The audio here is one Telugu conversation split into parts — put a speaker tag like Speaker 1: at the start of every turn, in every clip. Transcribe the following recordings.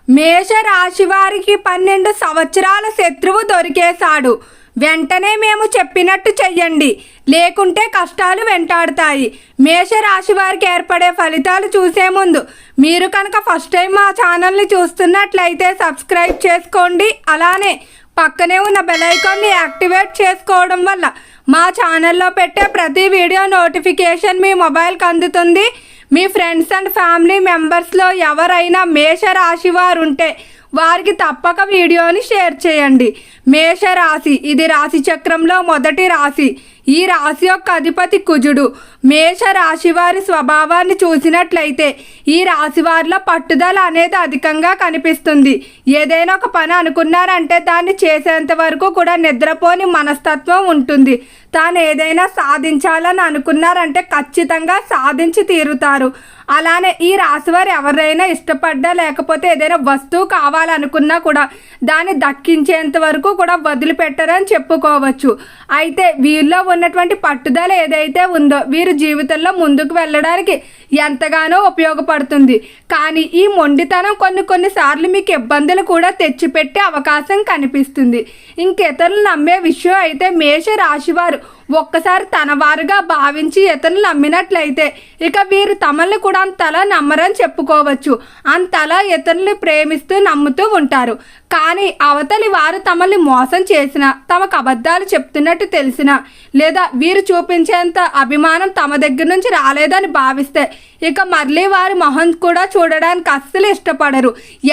Speaker 1: మేషరాశి వారికి 12 సంవత్సరాల శత్రువు దొరికేశాడు. వెంటనే మేము చెప్పినట్టు చెయ్యండి, లేకుంటే కష్టాలు వెంటాడుతాయి. మేషరాశి వారికి ఏర్పడే ఫలితాలు చూసే ముందు మీరు కనుక ఫస్ట్ టైం మా ఛానల్ని చూస్తున్నట్లయితే సబ్స్క్రైబ్ చేసుకోండి. అలానే పక్కనే ఉన్న బెల్ ఐకాన్ని యాక్టివేట్ చేసుకోవడం వల్ల మా ఛానల్లో పెట్టే ప్రతి వీడియో నోటిఫికేషన్ మీ మొబైల్కి అందుతుంది. మీ ఫ్రెండ్స్ అండ్ ఫ్యామిలీ మెంబర్స్లో ఎవరైనా మేషరాశి వారు ఉంటే వారికి తప్పక వీడియోని షేర్ చేయండి. మేషరాశి ఇది రాశి చక్రంలో మొదటి రాశి. ఈ రాశి యొక్క అధిపతి కుజుడు. మేషరాశి వారి స్వభావాన్ని చూసినట్లయితే ఈ రాశి వారిలో పట్టుదల అనేది అధికంగా కనిపిస్తుంది. ఏదైనా ఒక పని అనుకున్నారంటే దాన్ని చేసేంత వరకు కూడా నిద్రపోని మనస్తత్వం ఉంటుంది. తాను ఏదైనా సాధించాలని అనుకున్నారంటే ఖచ్చితంగా సాధించి తీరుతారు. అలానే ఈ రాశి వారు ఎవరైనా ఇష్టపడ్డా లేకపోతే ఏదైనా వస్తువు కావాలనుకున్నా కూడా దాన్ని దక్కించేంత వరకు కూడా వదిలిపెట్టరని చెప్పుకోవచ్చు. అయితే వీరిలో ఉన్నటువంటి పట్టుదల ఏదైతే ఉందో వీరు జీవితంలో ముందుకు వెళ్ళడానికి ఎంతగానో ఉపయోగపడుతుంది. కానీ ఈ మొండితనం కొన్నిసార్లు మీకు ఇబ్బందులు కూడా తెచ్చిపెట్టే అవకాశం కనిపిస్తుంది. ఇంకితరులు నమ్మే విషయం అయితే మేషరాశి వారు ఒక్కసారి తన వారుగా భావించి ఇతరులు నమ్మినట్లయితే ఇక వీరు తమల్ని కూడా అంతలా నమ్మరని చెప్పుకోవచ్చు. అంతలా ఇతరుల్ని ప్రేమిస్తూ నమ్ముతూ ఉంటారు. కానీ అవతలి వారు తమల్ని మోసం చేసినా, తమకు అబద్ధాలు చెప్తున్నట్టు తెలిసినా, లేదా వీరు చూపించేంత అభిమానం తమ దగ్గర నుంచి రాలేదని భావిస్తే ఇక మళ్ళీ వారి మొహం కూడా చూడడానికి అస్సలు ఇష్టపడరు.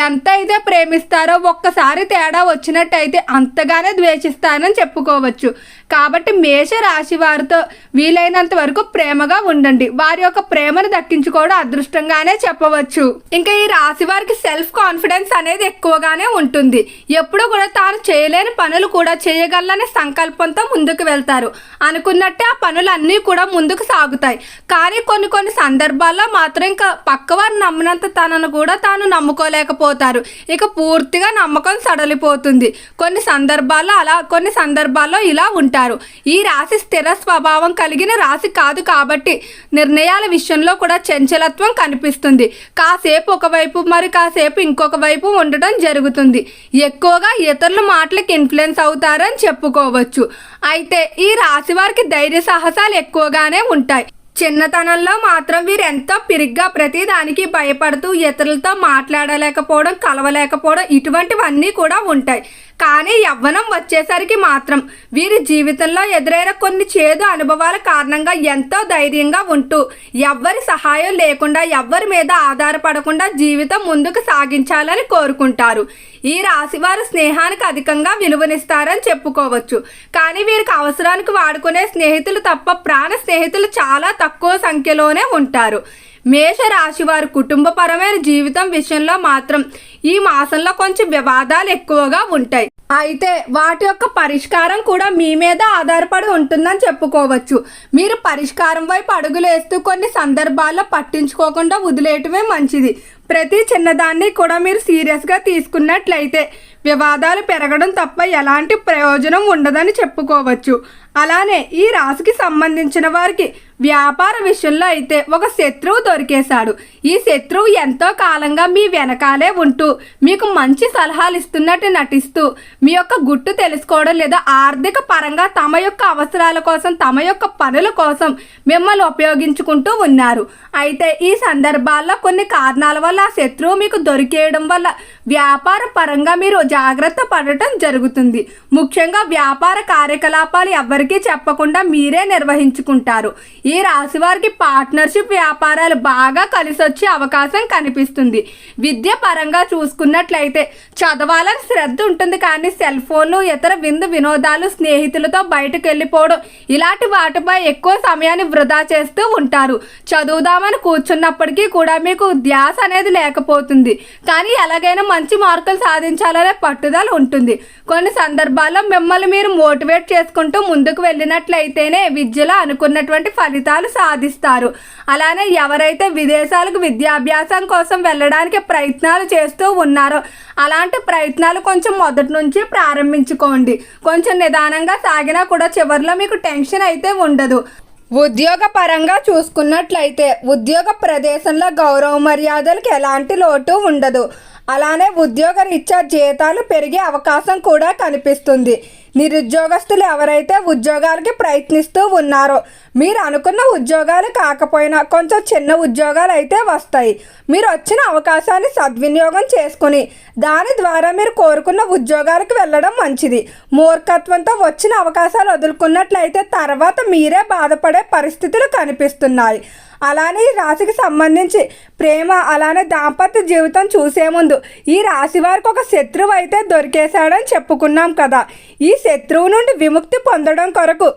Speaker 1: ఎంత అయితే ప్రేమిస్తారో ఒక్కసారి తేడా వచ్చినట్టయితే అంతగానే ద్వేషిస్తారని చెప్పుకోవచ్చు. కాబట్టి మేషరాశి వారితో వీలైనంత వరకు ప్రేమగా ఉండండి. వారి యొక్క ప్రేమను దక్కించుకోవడం అదృష్టంగానే చెప్పవచ్చు. ఇంకా ఈ రాశి వారికి సెల్ఫ్ కాన్ఫిడెన్స్ అనేది ఎక్కువగానే ఉంటుంది. ఎప్పుడు కూడా తాను చేయలేని పనులు కూడా చేయగలనే సంకల్పంతో ముందుకు వెళ్తారు. అనుకున్నట్టే ఆ పనులన్నీ కూడా ముందుకు సాగుతాయి. కానీ కొన్ని సందర్భాల్లో మాత్రం ఇంకా పక్కవారు నమ్మినంత తనను కూడా తాను నమ్ముకోలేకపోతారు. ఇక పూర్తిగా నమ్మకం సడలిపోతుంది. కొన్ని సందర్భాల్లో ఇలా ఉంటారు. ఈ రాశి స్థిర స్వభావం కలిగిన రాశి కాదు కాబట్టి నిర్ణయాల విషయంలో కూడా చంచలత్వం కనిపిస్తుంది. కాసేపు ఒకవైపు మరి కాసేపు ఇంకొక వైపు ఉండడం జరుగుతుంది. ఎక్కువగా ఇతరుల మాటలకు ఇన్ఫ్లుయెన్స్ అవుతారని చెప్పుకోవచ్చు. అయితే ఈ రాశి వారికి ధైర్య సాహసాలు ఎక్కువగానే ఉంటాయి. చిన్నతనంలో మాత్రం వీరు ఎంతో పిరిగ్గా ప్రతిదానికి భయపడుతూ ఇతరులతో మాట్లాడలేకపోవడం, కలవలేకపోవడం ఇటువంటివన్నీ కూడా ఉంటాయి. కానీ యవ్వనం వచ్చేసరికి మాత్రం వీరి జీవితంలో ఎదురైన కొన్ని చేదు అనుభవాల కారణంగా ఎంతో ధైర్యంగా ఉంటూ ఎవ్వరి సహాయం లేకుండా ఎవ్వరి మీద ఆధారపడకుండా జీవితం ముందుకు సాగించాలని కోరుకుంటారు. ఈ రాశి వారు స్నేహానికి అధికంగా విలువనిస్తారని చెప్పుకోవచ్చు. కానీ వీరికి అవసరానికి వాడుకునే స్నేహితులు తప్ప ప్రాణ స్నేహితులు చాలా తక్కువ సంఖ్యలోనే ఉంటారు. మేషరాశి వారి కుటుంబపరమైన జీవితం విషయంలో మాత్రం ఈ మాసంలో కొంచెం వివాదాలు ఎక్కువగా ఉంటాయి. అయితే వాటి యొక్క పరిష్కారం కూడా మీ మీద ఆధారపడి ఉంటుందని చెప్పుకోవచ్చు. మీరు పరిష్కారం వైపు అడుగులేస్తూ కొన్ని సందర్భాల్లో పట్టించుకోకుండా వదిలేయటమే మంచిది. ప్రతి చిన్నదాన్ని కూడా మీరు సీరియస్గా తీసుకున్నట్లయితే వివాదాలు పెరగడం తప్ప ఎలాంటి ప్రయోజనం ఉండదని చెప్పుకోవచ్చు. అలానే ఈ రాశికి సంబంధించిన వారికి వ్యాపార విషయంలో అయితే ఒక శత్రువు దొరికేశాడు. ఈ శత్రువు ఎంతో కాలంగా మీ వెనకాలే ఉంటూ మీకు మంచి సలహాలు ఇస్తున్నట్టు నటిస్తూ మీ యొక్క గుట్టు తెలుసుకోవడం లేదా ఆర్థిక పరంగా తమ యొక్క అవసరాల కోసం, తమ యొక్క పనుల కోసం మిమ్మల్ని ఉపయోగించుకుంటూ ఉన్నారు. అయితే ఈ సందర్భాల్లో కొన్ని కారణాల వల్ల ఆ శత్రువు మీకు దొరికేయడం వల్ల వ్యాపార పరంగా మీరు జాగ్రత్త పడటం జరుగుతుంది. ముఖ్యంగా వ్యాపార కార్యకలాపాలు ఎవరికీ చెప్పకుండా మీరే నిర్వహించుకుంటారు. ఈ రాశి వారికి పార్ట్నర్షిప్ వ్యాపారాలు బాగా కలిసి వచ్చే అవకాశం కనిపిస్తుంది. విద్య పరంగా చూసుకున్నట్లయితే చదవాలని శ్రద్ధ ఉంటుంది. కానీ సెల్ ఫోన్లు, ఇతర వినోదాలు, స్నేహితులతో బయటకు వెళ్ళిపోవడం ఇలాంటి వాటిపై ఎక్కువ సమయాన్ని వృధా చేస్తూ ఉంటారు. చదువుదామని కూర్చున్నప్పటికీ కూడా మీకు ధ్యాస అనేది లేకపోతుంది. కానీ ఎలాగైనా మంచి మార్కులు సాధించాలనే పట్టుదల ఉంటుంది. కొన్ని సందర్భాల్లో మిమ్మల్ని మీరు మోటివేట్ చేసుకుంటూ ముందుకు వెళ్ళినట్లయితేనే విద్యలో అనుకున్నటువంటి ఫలితాలు సాధిస్తారు. అలానే ఎవరైతే విదేశాలకు విద్యాభ్యాసం కోసం వెళ్ళడానికి ప్రయత్నాలు చేస్తూ ఉన్నారో అలాంటి ప్రయత్నాలు కొంచెం మొదటి నుంచి ప్రారంభించుకోండి. కొంచెం నిదానంగా సాగినా కూడా చివరిలో మీకు టెన్షన్ అయితే ఉండదు. ఉద్యోగ పరంగా చూసుకున్నట్లయితే ఉద్యోగ ప్రదేశంలో గౌరవ మర్యాదలకు ఎలాంటి లోటు ఉండదు. అలానే ఉద్యోగరీత్యా జీతాలు పెరిగే అవకాశం కూడా కనిపిస్తుంది. నిరుద్యోగస్తులు ఎవరైతే ఉద్యోగాలకి ప్రయత్నిస్తూ ఉన్నారో మీరు అనుకున్న ఉద్యోగాలు కాకపోయినా కొంచెం చిన్న ఉద్యోగాలు అయితే వస్తాయి. మీరు వచ్చిన అవకాశాన్ని సద్వినియోగం చేసుకుని దాని ద్వారా మీరు కోరుకున్న ఉద్యోగాలకు వెళ్ళడం మంచిది. మూర్ఖత్వంతో వచ్చిన అవకాశాలు వదులుకున్నట్లయితే తర్వాత మీరే బాధపడే పరిస్థితులు కనిపిస్తున్నాయి. అలానే ఈ రాశికి సంబంధించి ప్రేమ అలానే దాంపత్య జీవితం చూసే ముందు ఈ రాశి వారికి ఒక శత్రువు అయితే దొరికేశాడని చెప్పుకున్నాం కదా. ఈ శత్రువు నుండి విముక్తి పొందడం కొరకు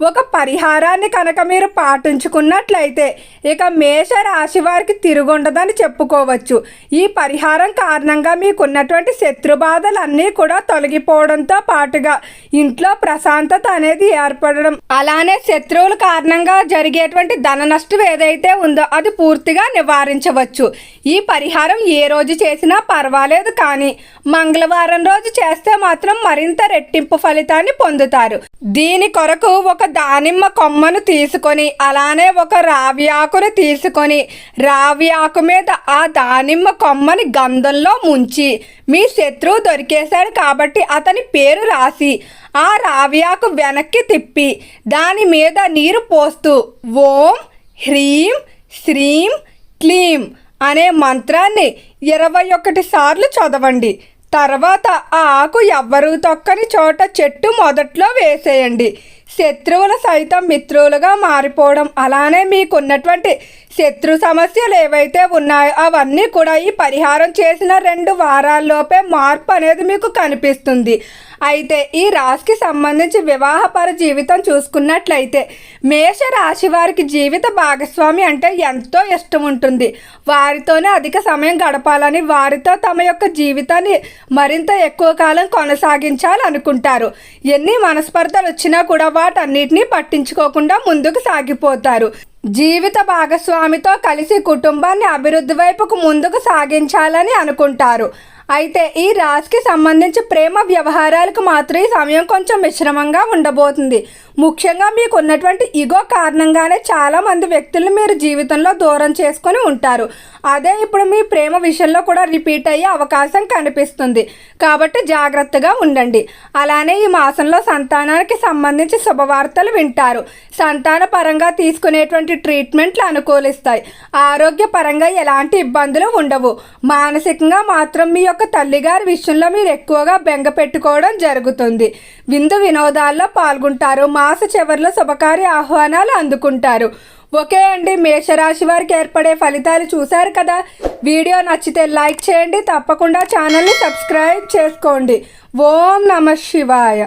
Speaker 1: ఒక పరిహారాన్ని కనుక మీరు పాటించుకున్నట్లయితే ఇక మేష రాశి వారికి తిరుగుండదని చెప్పుకోవచ్చు. ఈ పరిహారం కారణంగా మీకున్నటువంటి శత్రు బాధలన్నీ కూడా తొలగిపోవడంతో పాటుగా ఇంట్లో ప్రశాంతత అనేది ఏర్పడడం, అలానే శత్రువుల కారణంగా జరిగేటువంటి ధన నష్టం ఏదైతే ఉందో అది పూర్తిగా నివారించవచ్చు. ఈ పరిహారం ఏ రోజు చేసినా పర్వాలేదు, కానీ మంగళవారం రోజు చేస్తే మాత్రం మరింత రెట్టింపు ఫలితాన్ని పొందుతారు. దీని కొరకు ఒక దానిమ్మ కొమ్మను తీసుకొని అలానే ఒక రావి ఆకును తీసుకొని రావి ఆకు మీద ఆ దానిమ్మ కొమ్మని గంధంలో ముంచి మీ శత్రువు దొరికేశాడు కాబట్టి అతని పేరు రాసి ఆ రావి ఆకు వెనక్కి తిప్పి దాని మీద నీరు పోస్తూ ఓం హ్రీం శ్రీం క్లీం అనే మంత్రాన్ని 21 సార్లు చదవండి. తర్వాత ఆ ఆకు ఎవ్వరూ తొక్కని చోట చెట్టు మొదట్లో వేసేయండి. శత్రువులు సైతం మిత్రులుగా మారిపోవడం, అలానే మీకున్నటువంటి శత్రు సమస్యలు ఏవైతే ఉన్నాయో అవన్నీ కూడా ఈ పరిహారం చేసిన 2 వారాల్లోపే మార్పు అనేది మీకు కనిపిస్తుంది. అయితే ఈ రాశికి సంబంధించి వివాహపర జీవితం చూసుకున్నట్లయితే మేష రాశి వారికి జీవిత భాగస్వామి అంటే ఎంతో ఇష్టం ఉంటుంది. వారితోనే అధిక సమయం గడపాలని, వారితో తమ యొక్క జీవితాన్ని మరింత ఎక్కువ కాలం కొనసాగించాలనుకుంటారు. ఎన్ని మనస్పర్ధలు వచ్చినా కూడా వాటన్నిటినీ పట్టించుకోకుండా ముందుకు సాగిపోతారు. జీవిత భాగస్వామితో కలిసి కుటుంబాన్ని అభివృద్ధి వైపుకు ముందుకు సాగించాలని అనుకుంటారు. అయితే ఈ రాశికి సంబంధించి ప్రేమ వ్యవహారాలకు మాత్రం ఈ సమయం కొంచెం మిశ్రమంగా ఉండబోతుంది. ముఖ్యంగా మీకు ఉన్నటువంటి ఈగో కారణంగానే చాలామంది వ్యక్తులను మీరు జీవితంలో దూరం చేసుకొని ఉంటారు. అదే ఇప్పుడు మీ ప్రేమ విషయంలో కూడా రిపీట్ అయ్యే అవకాశం కనిపిస్తుంది. కాబట్టి జాగ్రత్తగా ఉండండి. అలానే ఈ మాసంలో సంతానానికి సంబంధించి శుభవార్తలు వింటారు. సంతాన పరంగా తీసుకునేటువంటి ట్రీట్మెంట్లు అనుకూలిస్తాయి. ఆరోగ్యపరంగా ఎలాంటి ఇబ్బందులు ఉండవు. మానసికంగా మాత్రం మీ యొక్క తల్లిగారి విషయంలో మీరు ఎక్కువగా బెంగ పెట్టుకోవడం జరుగుతుంది. విందు వినోదాల్లో పాల్గొంటారు. మాస చివరిలో శుభకార్య ఆహ్వానాలు అందుకుంటారు. ఓకే అండి, మేషరాశి వారికి ఏర్పడే ఫలితాలు చూశారు కదా. వీడియో నచ్చితే లైక్ చేయండి, తప్పకుండా ఛానల్ని సబ్స్క్రైబ్ చేసుకోండి. ఓం నమః శివాయ.